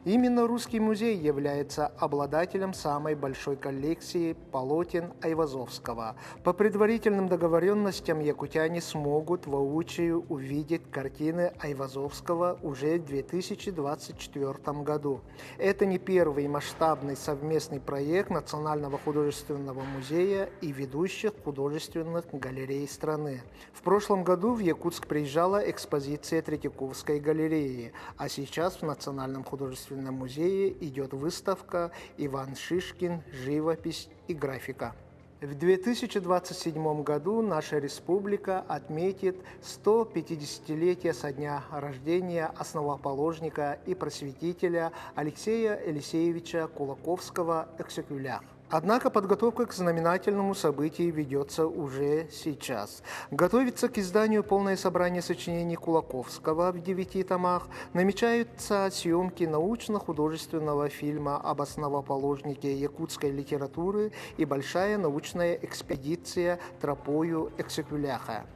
Именно Русский музей является обладателем самой большой коллекции полотен Айвазовского. По предварительным договоренностям якутяне смогут воочию увидеть картины Айвазовского уже в 2024 году. Это не первый масштабный совместный проект Национального художественного музея и ведущих художественных галерей страны. В прошлом году в Якутск приезжала экспозиция Третьяковской галереи, а сейчас в Национальном художественном музее идет выставка «Иван Шишкин. Живопись и графика». В 2027 году наша республика отметит 150-летие со дня рождения основоположника и просветителя Алексея Елисеевича Кулаковского-Эксекюля. Однако подготовка к знаменательному событию ведется уже сейчас. Готовится к изданию полное собрание сочинений Кулаковского в 9 томах. Намечаются съемки научно-художественного фильма об основоположнике якутской литературы и большая научная экспедиция тропою Эксекюляха.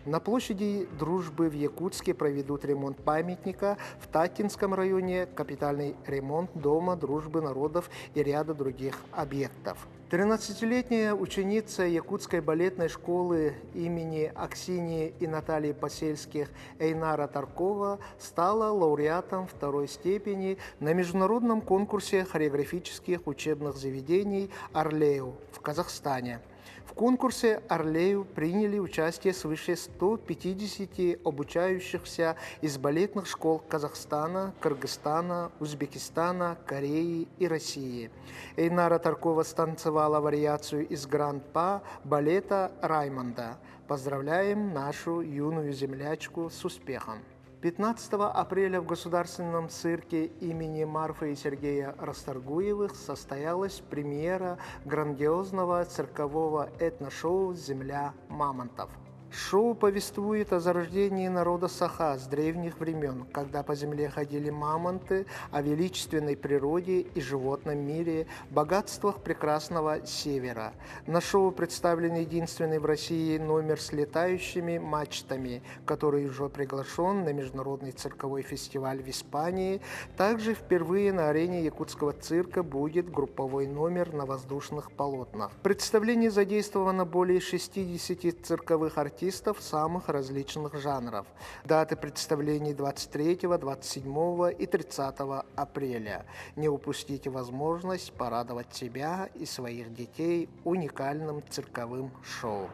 На площади Дружбы в Якутске проведут ремонт памятника, в Татинском районе капитальный ремонт Дома дружбы народов и ряда других объектов. 13-летняя ученица Якутской балетной школы имени Аксинии и Натальи Посельских Эйнара Таркова стала лауреатом второй степени на международном конкурсе хореографических учебных заведений «Орлею» в Казахстане. В конкурсе «Орлею» приняли участие свыше 150 обучающихся из балетных школ Казахстана, Кыргызстана, Узбекистана, Кореи и России. Эйнара Таркова станцевала вариацию из гранд-па балета «Раймонда». Поздравляем нашу юную землячку с успехом! 15 апреля в Государственном цирке имени Марфы и Сергея Расторгуевых состоялась премьера грандиозного циркового этношоу «Земля мамонтов». Шоу повествует о зарождении народа Саха с древних времен, когда по земле ходили мамонты, о величественной природе и животном мире, богатствах прекрасного севера. На шоу представлен единственный в России номер с летающими мачтами, который уже приглашен на международный цирковой фестиваль в Испании. Также впервые на арене якутского цирка будет групповой номер на воздушных полотнах. В представлении задействовано более 60 цирковых артистов самых различных жанров. Даты представлений 23, 27 и 30 апреля. Не упустите возможность порадовать себя и своих детей уникальным цирковым шоу.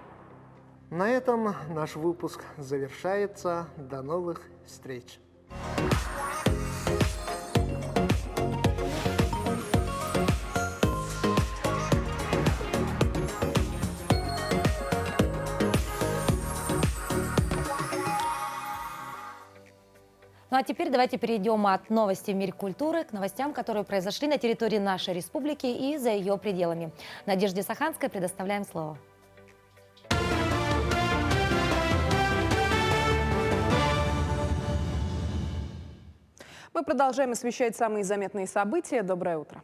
На этом наш выпуск завершается. До новых встреч! Ну а теперь давайте перейдем от новостей в мире культуры к новостям, которые произошли на территории нашей республики и за ее пределами. Надежде Саханской предоставляем слово. Мы продолжаем освещать самые заметные события. Доброе утро.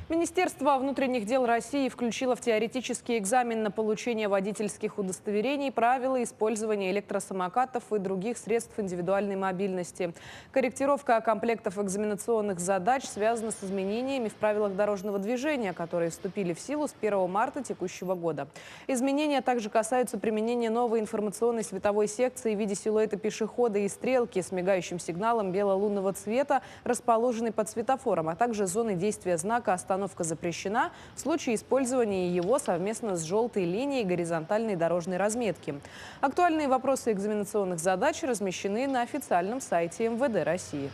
Министерство внутренних дел России включило в теоретический экзамен на получение водительских удостоверений правила использования электросамокатов и других средств индивидуальной мобильности. Корректировка комплектов экзаменационных задач связана с изменениями в правилах дорожного движения, которые вступили в силу с 1 марта текущего года. Изменения также касаются применения новой информационной световой секции в виде силуэта пешехода и стрелки с мигающим сигналом бело-лунного цвета, расположенной под светофором, а также зоны действия знака «Остановка запрещена» в случае использования его совместно с желтой линией горизонтальной дорожной разметки. Актуальные вопросы экзаменационных задач размещены на официальном сайте МВД России.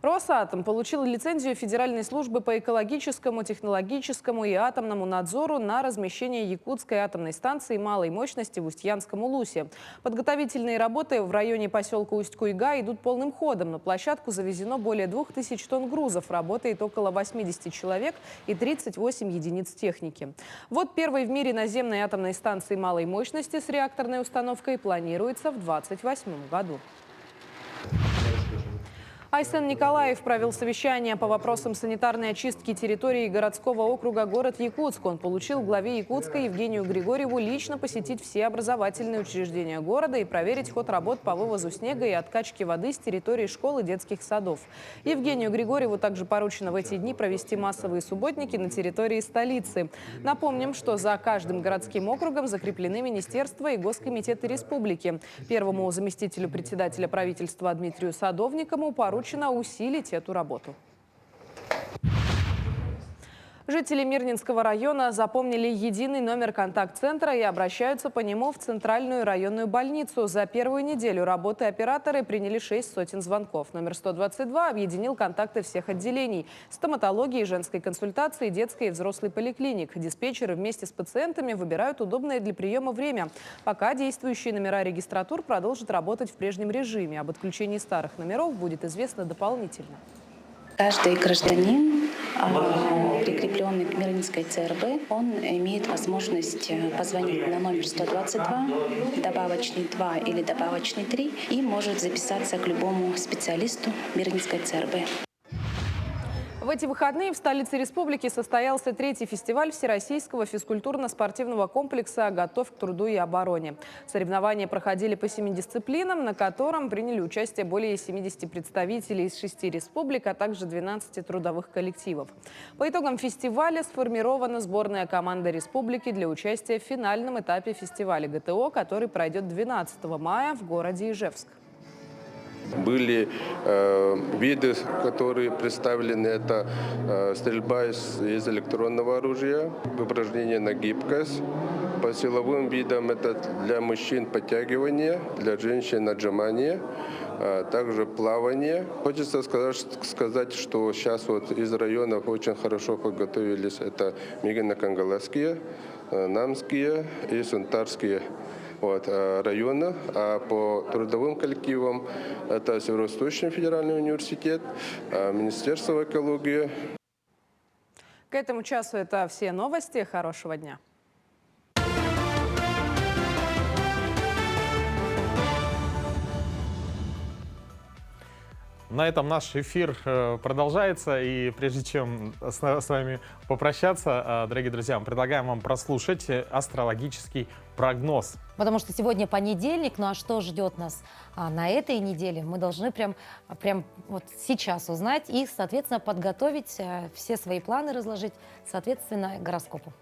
Росатом получил лицензию Федеральной службы по экологическому, технологическому и атомному надзору на размещение якутской атомной станции малой мощности в Устьянском Улусе. Подготовительные работы в районе поселка Усть-Куйга идут полным ходом. На площадку завезено более 2000 тонн грузов, работает около 80 человек и 38 единиц техники. Вот первой в мире наземной атомной станции малой мощности с реакторной установкой планируется в 2028 году. Айсен Николаев провел совещание по вопросам санитарной очистки территории городского округа город Якутск. Он получил главе Якутска Евгению Григорьеву лично посетить все образовательные учреждения города и проверить ход работ по вывозу снега и откачке воды с территории школ и детских садов. Евгению Григорьеву также поручено в эти дни провести массовые субботники на территории столицы. Напомним, что за каждым городским округом закреплены министерства и госкомитеты республики. Первому заместителю председателя правительства Дмитрию Садовникову поручено усилить эту работу. Жители Мирнинского района запомнили единый номер контакт-центра и обращаются по нему в Центральную районную больницу. За первую неделю работы операторы приняли 6 сотен звонков. Номер 122 объединил контакты всех отделений – стоматологии, женской консультации, детской и взрослой поликлиник. Диспетчеры вместе с пациентами выбирают удобное для приема время. Пока действующие номера регистратур продолжат работать в прежнем режиме. Об отключении старых номеров будет известно дополнительно. Каждый гражданин, прикрепленный к Мирнинской ЦРБ, он имеет возможность позвонить на номер 122, добавочный 2 или добавочный 3 и может записаться к любому специалисту Мирнинской ЦРБ. В эти выходные в столице республики состоялся третий фестиваль Всероссийского физкультурно-спортивного комплекса «Готовь к труду и обороне». Соревнования проходили по 7 дисциплинам, на котором приняли участие более 70 представителей из 6 республик, а также 12 трудовых коллективов. По итогам фестиваля сформирована сборная команда республики для участия в финальном этапе фестиваля ГТО, который пройдет 12 мая в городе Ижевск. Были виды, которые представлены, это стрельба из электронного оружия, упражнения на гибкость. По силовым видам это для мужчин подтягивание, для женщин отжимание, также плавание. Хочется сказать, что сейчас вот из районов очень хорошо подготовились. Это Мигино-Кангаласские, Намские и Сунтарские района, а по трудовым коллективам это Северо-Восточный федеральный университет, Министерство экологии. К этому часу это все новости. Хорошего дня. На этом наш эфир продолжается, и прежде чем с вами попрощаться, дорогие друзья, мы предлагаем вам прослушать астрологический прогноз. Потому что сегодня понедельник, ну а что ждет нас на этой неделе, мы должны прям вот сейчас узнать и, соответственно, подготовить все свои планы, разложить, соответственно, гороскопу.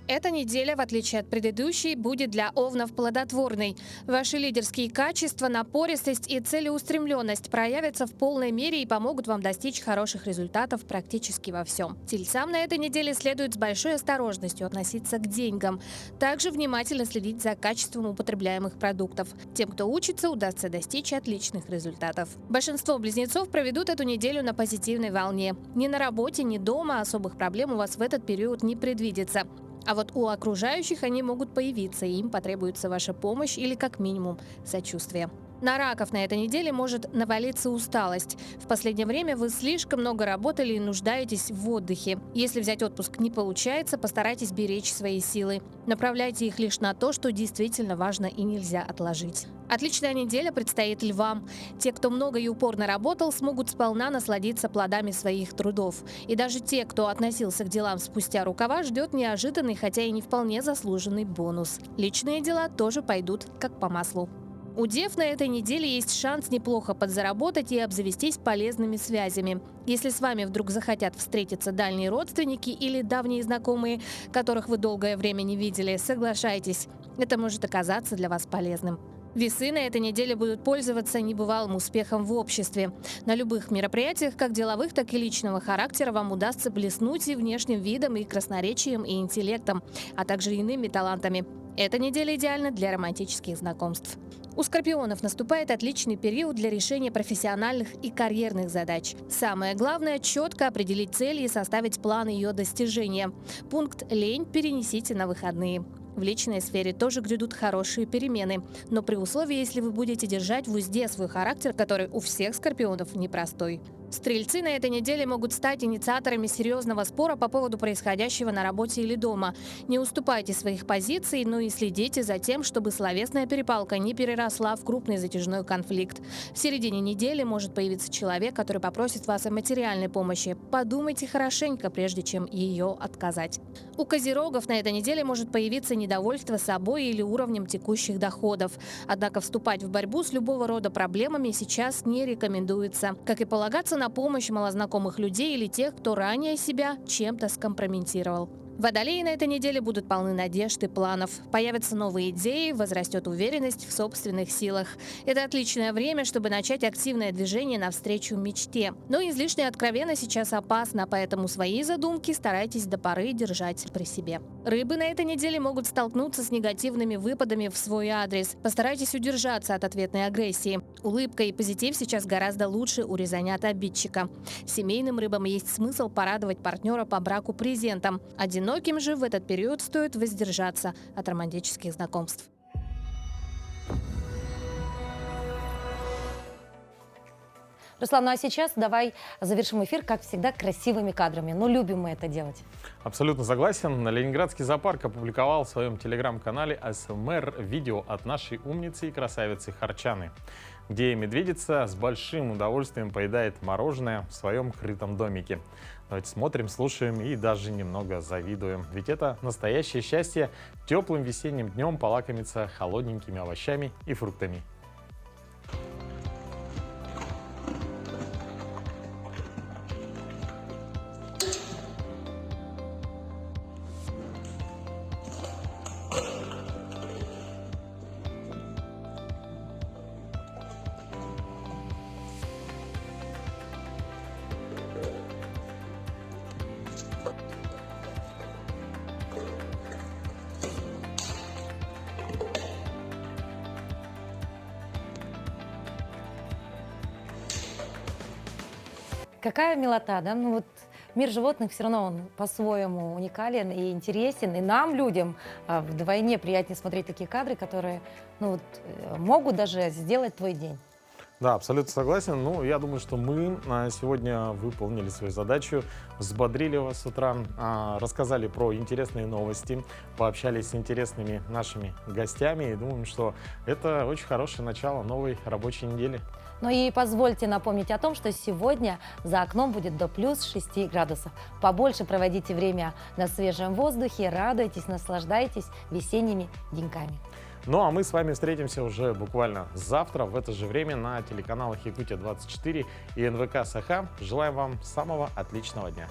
Эта неделя, в отличие от предыдущей, будет для овнов плодотворной. Ваши лидерские качества, напористость и целеустремленность проявятся в полной мере и помогут вам достичь хороших результатов практически во всем. Тельцам на этой неделе следует с большой осторожностью относиться к деньгам. Также внимательно следить за качеством употребляемых продуктов. Тем, кто учится, удастся достичь отличных результатов. Большинство близнецов проведут эту неделю на позитивной волне. Ни на работе, ни дома особых проблем у вас в этот период не предвидится. А вот у окружающих они могут появиться, и им потребуется ваша помощь или, как минимум, сочувствие. На раков на этой неделе может навалиться усталость. В последнее время вы слишком много работали и нуждаетесь в отдыхе. Если взять отпуск не получается, постарайтесь беречь свои силы. Направляйте их лишь на то, что действительно важно и нельзя отложить. Отличная неделя предстоит львам. Те, кто много и упорно работал, смогут сполна насладиться плодами своих трудов. И даже те, кто относился к делам спустя рукава, ждет неожиданный, хотя и не вполне заслуженный бонус. Личные дела тоже пойдут как по маслу. У дев на этой неделе есть шанс неплохо подзаработать и обзавестись полезными связями. Если с вами вдруг захотят встретиться дальние родственники или давние знакомые, которых вы долгое время не видели, соглашайтесь. Это может оказаться для вас полезным. Весы на этой неделе будут пользоваться небывалым успехом в обществе. На любых мероприятиях, как деловых, так и личного характера, вам удастся блеснуть и внешним видом, и красноречием, и интеллектом, а также иными талантами. Эта неделя идеальна для романтических знакомств. У скорпионов наступает отличный период для решения профессиональных и карьерных задач. Самое главное – четко определить цель и составить план ее достижения. Пункт «лень» перенесите на выходные. В личной сфере тоже грядут хорошие перемены, но при условии, если вы будете держать в узде свой характер, который у всех скорпионов непростой. Стрельцы на этой неделе могут стать инициаторами серьезного спора по поводу происходящего на работе или дома. Не уступайте своих позиций, но и следите за тем, чтобы словесная перепалка не переросла в крупный затяжной конфликт. В середине недели может появиться человек, который попросит вас о материальной помощи. Подумайте хорошенько, прежде чем ее отказать. У козерогов на этой неделе может появиться недовольство собой или уровнем текущих доходов. Однако вступать в борьбу с любого рода проблемами сейчас не рекомендуется. Как и полагаться на помощь малознакомых людей или тех, кто ранее себя чем-то скомпрометировал. Водолеи на этой неделе будут полны надежд и планов. Появятся новые идеи, возрастет уверенность в собственных силах. Это отличное время, чтобы начать активное движение навстречу мечте. Но излишняя откровенность сейчас опасна, поэтому свои задумки старайтесь до поры держать при себе. Рыбы на этой неделе могут столкнуться с негативными выпадами в свой адрес. Постарайтесь удержаться от ответной агрессии. Улыбка и позитив сейчас гораздо лучше урезонят обидчика. Семейным рыбам есть смысл порадовать партнера по браку презентом. Одиноким же в этот период стоит воздержаться от романтических знакомств. Руслан, ну а сейчас давай завершим эфир, как всегда, красивыми кадрами. Ну, любим мы это делать. Абсолютно согласен. Ленинградский зоопарк опубликовал в своем телеграм-канале АСМР-видео от нашей умницы и красавицы Харчаны, где медведица с большим удовольствием поедает мороженое в своем крытом домике. Давайте смотрим, слушаем и даже немного завидуем. Ведь это настоящее счастье теплым весенним днем полакомиться холодненькими овощами и фруктами. Какая милота, да? Ну вот мир животных все равно он по-своему уникален и интересен. И нам, людям, вдвойне приятнее смотреть такие кадры, которые могут даже сделать твой день. Да, абсолютно согласен. Ну, я думаю, что мы сегодня выполнили свою задачу, взбодрили вас с утра, рассказали про интересные новости, пообщались с интересными нашими гостями и думаем, что это очень хорошее начало новой рабочей недели. Ну и позвольте напомнить о том, что сегодня за окном будет до плюс 6 градусов. Побольше проводите время на свежем воздухе, радуйтесь, наслаждайтесь весенними деньками. Ну а мы с вами встретимся уже буквально завтра в это же время на телеканалах Якутия 24 и НВК Саха. Желаем вам самого отличного дня.